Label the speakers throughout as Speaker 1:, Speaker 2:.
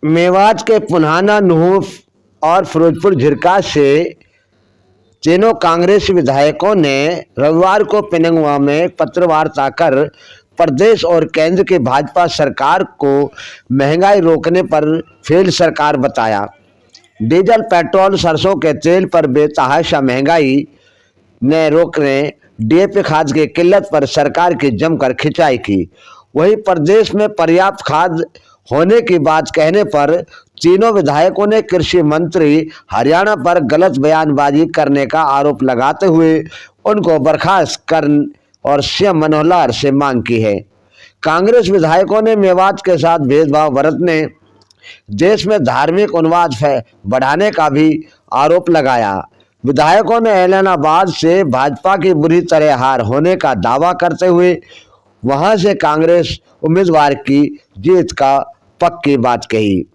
Speaker 1: मेवात के पुन्हाना, नुहूर और फिरोजपुर झिरका से तीनों कांग्रेस विधायकों ने रविवार को पिनंगवा में पत्र वार्ता कर प्रदेश और केंद्र की भाजपा सरकार को महंगाई रोकने पर फेल सरकार बताया। डीजल, पेट्रोल, सरसों के तेल पर बेतहाशा महंगाई ने रोकने, डीएपी खाद की किल्लत पर सरकार की जमकर खिंचाई की। वहीं प्रदेश में पर्याप्त खाद होने की बात कहने पर तीनों विधायकों ने कृषि मंत्री हरियाणा पर गलत बयानबाजी करने का आरोप लगाते हुए उनको बर्खास्त कर और सीएम मनोहर लाल से मांग की है। कांग्रेस विधायकों ने मेवात के साथ भेदभाव बरतने, देश में धार्मिक उन्माद बढ़ाने का भी आरोप लगाया। विधायकों ने ऐलनाबाद से भाजपा की बुरी तरह हार होने का दावा करते हुए वहां से कांग्रेस उम्मीदवार की जीत का पक्की बात कही।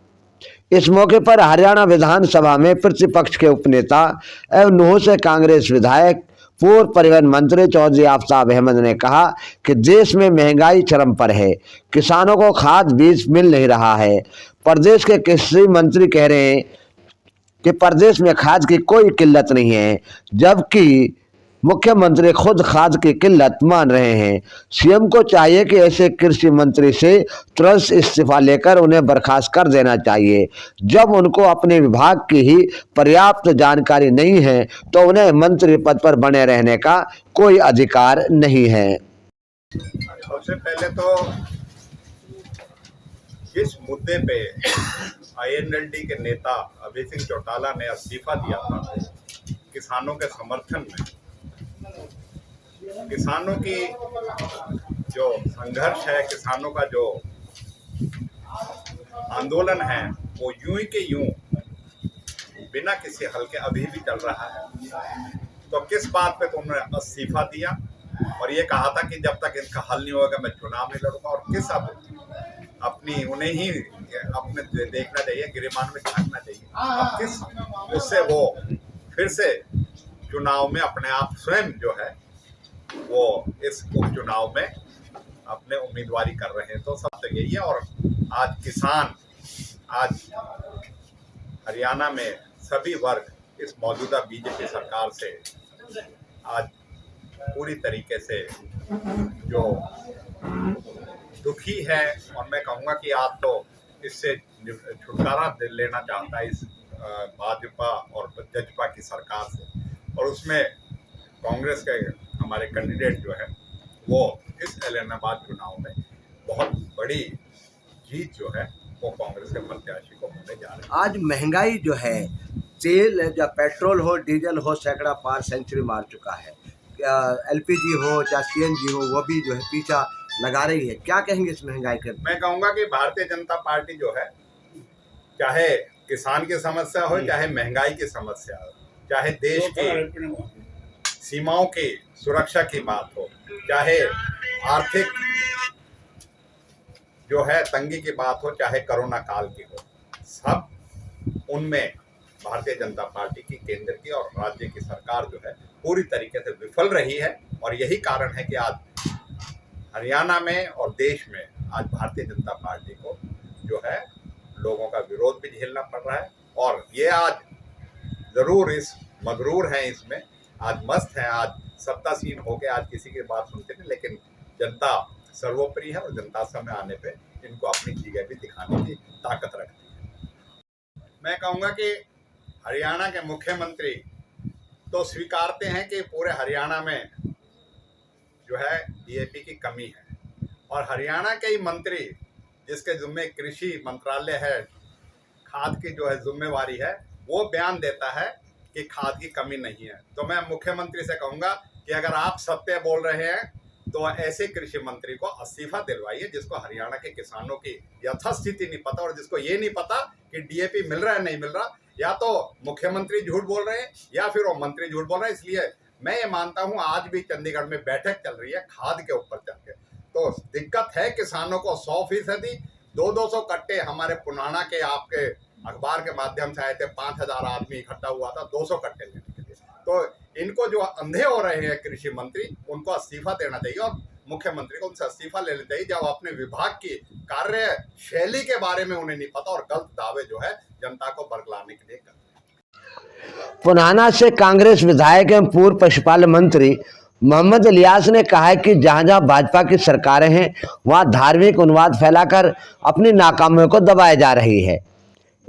Speaker 1: इस मौके पर हरियाणा विधानसभा में प्रतिपक्ष के उपनेता एवं नूंह से कांग्रेस विधायक पूर्व परिवहन मंत्री चौधरी आफताब अहमद ने कहा कि देश में महंगाई चरम पर है, किसानों को खाद बीज मिल नहीं रहा है। प्रदेश के कृषि मंत्री कह रहे हैं कि प्रदेश में खाद की कोई किल्लत नहीं है, जबकि मुख्यमंत्री खुद खाद की किल्लत मान रहे हैं। सीएम को चाहिए कि ऐसे कृषि मंत्री से तुरंत इस्तीफा लेकर उन्हें बर्खास्त कर देना चाहिए। जब उनको अपने विभाग की ही पर्याप्त जानकारी नहीं है तो उन्हें मंत्री पद पर बने रहने का कोई अधिकार नहीं है।
Speaker 2: सबसे पहले तो जिस मुद्दे पे आईएनएलडी के नेता अभय सिंह चौटाला ने इस्तीफा दिया था, किसानों के समर्थन में, किसानों की जो संघर्ष है, किसानों का जो आंदोलन है, वो यूं ही के यूं बिना किसी हल के अभी भी चल रहा है। तो किस बात पे तुमने इस्तीफा दिया और ये कहा था कि जब तक इनका हल नहीं होगा मैं चुनाव नहीं लड़ूंगा, और किस अब अपनी उन्हें ही अपने देखना चाहिए, गिरेबान में झांकना चाहिए। अब किस उससे वो फिर से चुनाव में अपने आप स्वयं जो है वो इस उपचुनाव में अपने उम्मीदवारी कर रहे हैं। तो सब तो यही है। और आज किसान, आज हरियाणा में सभी वर्ग इस मौजूदा बीजेपी सरकार से आज पूरी तरीके से जो दुखी है, और मैं कहूँगा कि आज तो इससे छुटकारा लेना चाहता है इस भाजपा और जजपा की सरकार से। और उसमें कांग्रेस के हमारे कैंडिडेट जो है वो इस ऐलनाबाद चुनाव में बहुत बड़ी जीत जो है वो कांग्रेस के प्रत्याशी को होने जा रही है।
Speaker 1: आज महंगाई जो है, तेल या पेट्रोल हो, डीजल हो, सैकड़ा पार सेंचुरी मार चुका है। एलपीजी हो या सीएनजी हो, वो भी जो है पीछा लगा रही है। क्या कहेंगे इस महंगाई के?
Speaker 2: मैं कहूँगा कि भारतीय जनता पार्टी जो है, चाहे किसान की समस्या हो, चाहे महंगाई की समस्या हो, चाहे देश की सीमाओं की सुरक्षा की बात हो, चाहे आर्थिक जो है तंगी की बात हो, चाहे कोरोना काल की हो, सब उनमें भारतीय जनता पार्टी की, केंद्र की और राज्य की सरकार जो है पूरी तरीके से विफल रही है। और यही कारण है कि आज हरियाणा में और देश में आज भारतीय जनता पार्टी को जो है लोगों का विरोध भी झेलना पड़ रहा है। और ये आज जरूर इस मगरूर हैं, इसमें आज मस्त हैं, आज सत्तासीन होकर आज किसी की बात सुनते नहीं, लेकिन जनता सर्वोपरि है और जनता समय आने पे इनको अपनी जगह भी दिखाने की ताकत रखती है। मैं कहूँगा कि हरियाणा के मुख्यमंत्री तो स्वीकारते हैं कि पूरे हरियाणा में जो है डीएपी की कमी है, और हरियाणा के ही मंत्री जिसके जिम्मे कृषि मंत्रालय है, खाद की जो है जिम्मेवारी है, वो बयान देता है कि खाद की कमी नहीं है। तो मैं मुख्यमंत्री से कहूँगा कि अगर आप सत्य बोल रहे हैं तो ऐसे कृषि मंत्री को इस्तीफा दिलवाइए जिसको हरियाणा के किसानों की यथास्थिति नहीं पता, और जिसको ये नहीं पता कि डीएपी मिल रहा है नहीं मिल रहा। या तो मुख्यमंत्री झूठ बोल रहे हैं या फिर वो मंत्री झूठ बोल रहे हैं। इसलिए मैं ये मानता हूँ आज भी चंडीगढ़ में बैठक चल रही है खाद के ऊपर चल के। तो दिक्कत है किसानों को 100%। 200 कट्टे हमारे पुराना के आपके अखबार के माध्यम से आए थे, 5000 आदमी इकट्ठा हुआ था 200 कट्टे लेने के लिए। तो इनको जो अंधे हो रहे हैं कृषि मंत्री, उनको इस्तीफा देना चाहिए। और मुख्यमंत्री को उनसे इस्तीफा ले लेना चाहिए जब अपने विभाग की कार्य शैली के बारे में उन्हें नहीं पता और गलत दावे जो है जनता को बरगलाने के लिए करते हैं।
Speaker 1: पुनाना से कांग्रेस विधायक एवं पूर्व पशुपालन मंत्री मोहम्मद इलियास ने कहा है कि जहां जहां भाजपा की सरकारें हैं वहां धार्मिक उन्माद फैलाकर अपनी नाकामियों को दबाया जा रही है।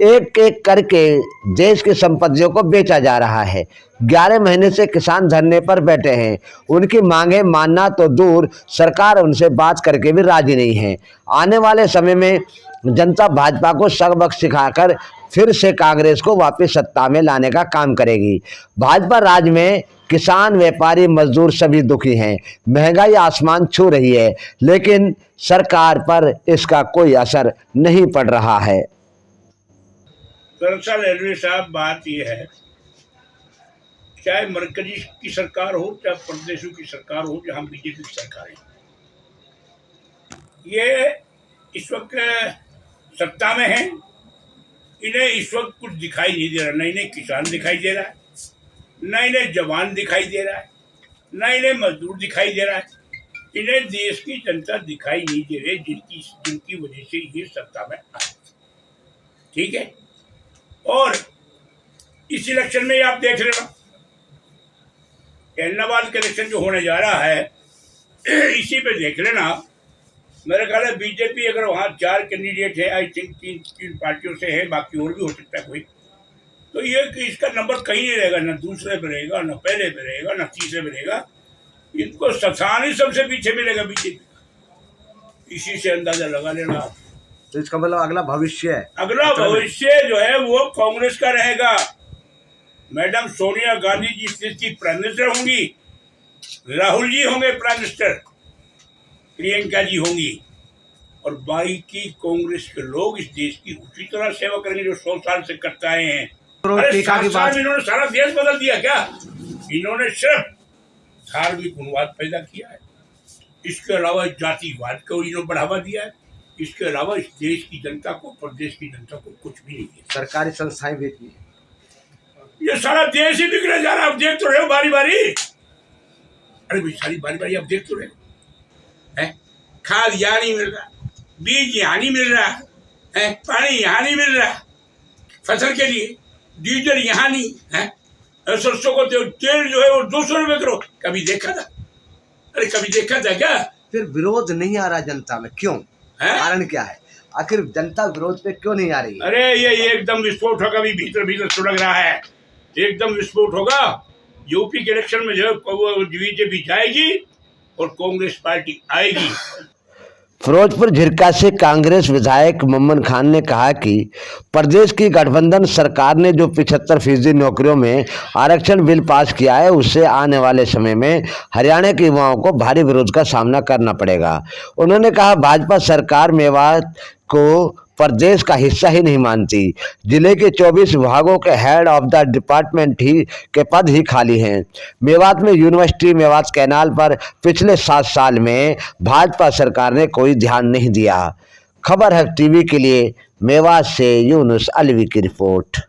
Speaker 1: एक एक करके देश की संपत्तियों को बेचा जा रहा है। 11 महीने से किसान धरने पर बैठे हैं। उनकी मांगे मानना तो दूर, सरकार उनसे बात करके भी राजी नहीं है। आने वाले समय में जनता भाजपा को सबक सिखाकर फिर से कांग्रेस को वापस सत्ता में लाने का काम करेगी। भाजपा राज में किसान, व्यापारी, मजदूर सभी दुखी हैं। महंगाई आसमान छू रही है, लेकिन सरकार पर इसका कोई असर नहीं पड़ रहा है।
Speaker 3: दरअसल रेलवे साहब बात यह है, चाहे मरकजी की सरकार हो चाहे प्रदेशों की सरकार हो, जहां बीजेपी की सरकार है, ये इस वक्त सत्ता में है। इन्हें इस वक्त कुछ दिखाई नहीं दे रहा, न इन्हें किसान दिखाई दे रहा है, न इन्हें जवान दिखाई दे रहा है, न इन्हें मजदूर दिखाई दे रहा है। इन्हें देश की जनता दिखाई नहीं दे रही, जिनकी वजह से ये सत्ता में आए। ठीक है, और इस इलेक्शन में आप देख लेना, एलनाबाद का इलेक्शन जो होने जा रहा है, इसी पे देख लेना। मेरा ख्याल है बीजेपी अगर वहाँ 4 कैंडिडेट है, आई थिंक तीन पार्टियों से है, बाकी और भी हो सकता है कोई, तो ये इसका नंबर कहीं नहीं रहेगा, ना दूसरे पे रहेगा, ना पहले पे रहेगा, ना तीसरे पे रहेगा। इनको स्थान ही सबसे पीछे मिलेगा बीजेपी। इसी से अंदाजा लगा लेना।
Speaker 1: तो इसका मतलब अगला भविष्य है,
Speaker 3: अगला भविष्य जो है वो कांग्रेस का रहेगा। मैडम सोनिया गांधी जी इस देश की प्राइम मिनिस्टर होंगी, राहुल जी होंगे प्राइम मिनिस्टर, प्रियंका जी होंगी, और बाकी कांग्रेस के लोग इस देश की उसी तरह सेवा करेंगे जो 100 साल से करते आए हैं। अरे 7 साल में इन्होंने सारा देश बदल दिया क्या? इन्होंने सिर्फ धार्मिक उन्माद पैदा किया है, इसके अलावा जातिवाद को इन्होंने बढ़ावा दिया है, इसके अलावा इस देश की जनता को, प्रदेश की जनता को कुछ भी नहीं दिया।
Speaker 1: सरकारी संस्थाएं बेची है,
Speaker 3: ये सारा देश ही बिगड़े जा रहा है। आप देख तो रहे हो बारी बारी। अरे भाई सारी बारी बारी आप देख तो रहे हो, है खाद यहाँ नहीं मिल रहा, बीज यहाँ नहीं मिल रहा है, पानी यहाँ नहीं मिल रहा फसल के लिए, डीजल यहाँ नहीं है, सरसों को तेल जो है वो 200 रुपये किलो। कभी देखा था? अरे कभी देखा था क्या?
Speaker 1: फिर विरोध नहीं आ रहा जनता में, क्यों? कारण क्या है? आखिर जनता विरोध पे क्यों नहीं आ रही है?
Speaker 3: अरे ये एकदम विस्फोट होगा, अभी भीतर भीतर सुलग रहा है, एकदम विस्फोट होगा। यूपी के इलेक्शन में जो है बीजेपी जाएगी और कांग्रेस पार्टी आएगी।
Speaker 1: फिरोजपुर झिरका से कांग्रेस विधायक मोहम्मद खान ने कहा कि प्रदेश की गठबंधन सरकार ने जो 75% नौकरियों में आरक्षण बिल पास किया है, उससे आने वाले समय में हरियाणा के युवाओं को भारी विरोध का सामना करना पड़ेगा। उन्होंने कहा, भाजपा सरकार मेवात को प्रदेश का हिस्सा ही नहीं मानती। जिले के 24 विभागों के हेड ऑफ द डिपार्टमेंट ही के पद ही खाली हैं। मेवात में यूनिवर्सिटी मेवात कैनाल पर पिछले 7 साल में भाजपा सरकार ने कोई ध्यान नहीं दिया। खबर है टीवी के लिए मेवात से यूनुस अलवी की रिपोर्ट।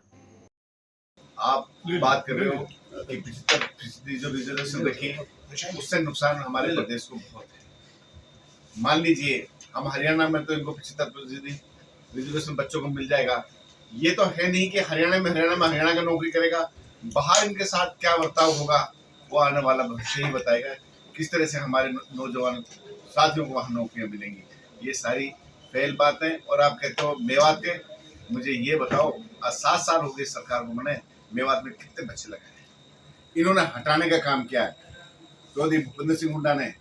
Speaker 4: आप बात कर रहे हो कि 75% जो रिजर्वेशन रखी है, उससे नुकसान हमारे प्रदेश को बहुत है। मान लीजिए हम हरियाणा में तो इनको 75% रिजर्वेशन बच्चों को मिल जाएगा। ये तो है नहीं कि हरियाणा में हरियाणा का नौकरी करेगा, बाहर इनके साथ क्या बर्ताव होगा वो आने वाला भविष्य ही बताएगा। किस तरह से हमारे नौजवान साथियों को वहाँ नौकरियाँ मिलेंगी। ये सारी फेल बातें। और आप कहते हो मेवात के, मुझे ये बताओ, 7 साल हो गए सरकार को, मैंने मेवात में कितने बच्चे लगाए? इन्होंने हटाने का काम किया है। चौधरी भूपेंद्र सिंह हुड्डा ने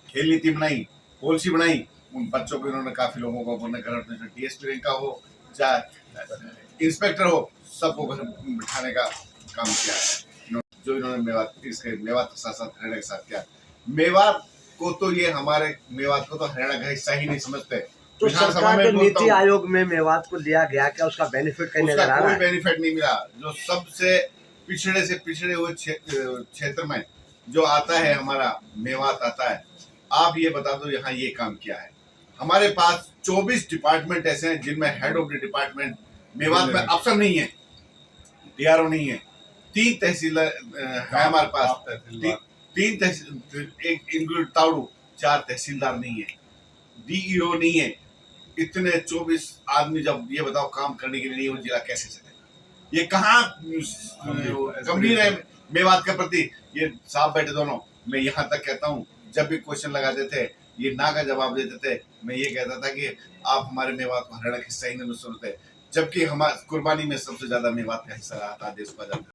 Speaker 4: खेल नीति बनाई, पॉलिसी बनाई, उन बच्चों को इन्होंने काफी लोगों को अपने घर में, डीएसपी रैंक का हो चाहे इंस्पेक्टर हो, सबको बिठाने का काम किया है जो इन्होंने मेवात के साथ साथ हरियाणा के साथ किया। मेवात को तो ये हमारे मेवात को तो हरियाणा का हिस्सा ही नहीं समझते।
Speaker 1: तो सरकार के नीति आयोग में मेवात को लिया गया, क्या उसका बेनिफिट कहीं नजर आ रहा है?
Speaker 4: कोई बेनिफिट नहीं मिला। जो सबसे पिछड़े से पिछड़े हुए क्षेत्र में जो आता है हमारा मेवात आता है। आप ये बता दो यहाँ ये काम किया है। हमारे पास 24 डिपार्टमेंट ऐसे हैं जिनमें head of the department Mewat में अफसर नहीं है, डीआरओ नहीं है। 3 तहसील है हमारे पास, 3 तहसील, एक इंक्लूड तावड़ू, 4 तहसीलदार नहीं है, डीईओ नहीं है, इतने 24 आदमी जब ये बताओ काम करने के लिए नहीं, वो जिला कैसे चलेगा? ये कहाँ गंभीर है मेवात के प्रति? ये साहब बैठे दोनों, मैं यहाँ तक कहता हूँ, जब भी क्वेश्चन लगाते थे ये ना का जवाब देते थे, मैं ये कहता था कि आप हमारे मेवात को हरियाणा का हिस्सा ही नहीं समझते, जबकि हमारे कुर्बानी में सबसे ज्यादा मेवात का हिस्सा रहा था देश को आजाद